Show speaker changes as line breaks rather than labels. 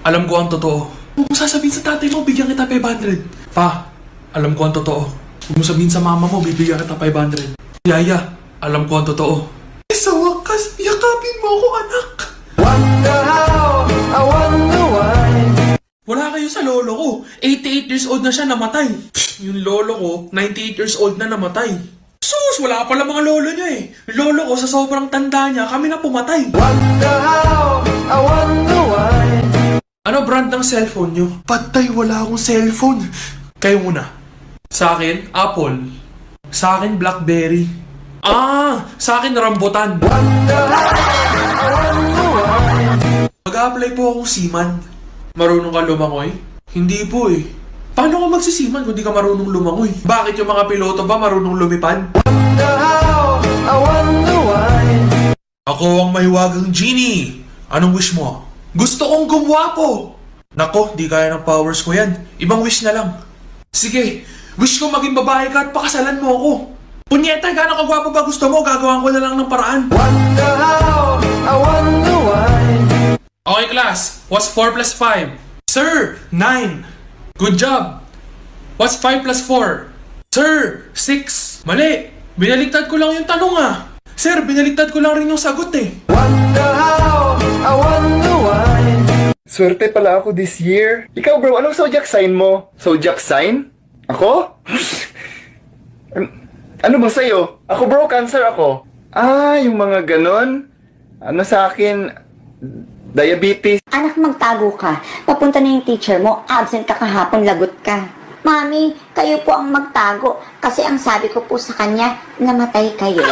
alam ko ang totoo. Huwag mo sasabihin sa tatay mo, bigyan kita 500. Pa, alam ko ang totoo. Huwag mo sabihin sa mama mo, bibigyan kita 500. Yaya, alam ko ang totoo. Sa wakas, yakapin mo ako, anak.
Wonder how, I wonder why.
Wala kayo sa lolo ko. 88 years old na siya, namatay. Yung lolo ko, 98 years old na namatay. Sus, wala pala mga lolo niya eh. Yung lolo ko, sa sobrang tanda niya, kami na pumatay.
Wonder how, I wonder why.
Ano brand ng cellphone niyo? Patay, wala akong cellphone. Kayo muna. Sa akin, Apple. Sa akin, Blackberry. Sa akin, rambutan.
Wonder how, I wonder why.
Mag-a-apply po akong seaman. Marunong ka lumangoy? Hindi po eh. Paano ka magsisiman kung di ka marunong lumangoy? Bakit yung mga piloto ba marunong lumipad?
Wonder how, I wonder why.
Ako ang mahiwagang genie. Anong wish mo? Gusto kong gumwapo. Nako, di kaya ng powers ko yan. Ibang wish na lang. Sige, wish ko maging babae ka at pakasalan mo ako. Punyeta, gano'ng kagwapo ba gusto mo? Gagawin ko na lang ng paraan.
Wonder how, I wonder why.
Okay, class. What's 4 plus 5? Sir, 9. Good job. What's 5 plus 4? Sir, 6. Mali. Binaligtad ko lang yung tanong Sir, binaligtad ko lang rin yung sagot eh.
Wonder how, I wonder why. Swerte pala ako this year. Ikaw bro, anong zodiac sign mo? Zodiac sign? Ako? Ano ba sa'yo? Ako bro, Cancer ako. Yung mga ganon. Ano sa akin? Diabetes.
Anak, magtago ka. Papunta na yung teacher mo. Absent ka kahapon, lagot ka. Mami, kayo po ang magtago. Kasi ang sabi ko po sa kanya, namatay kayo.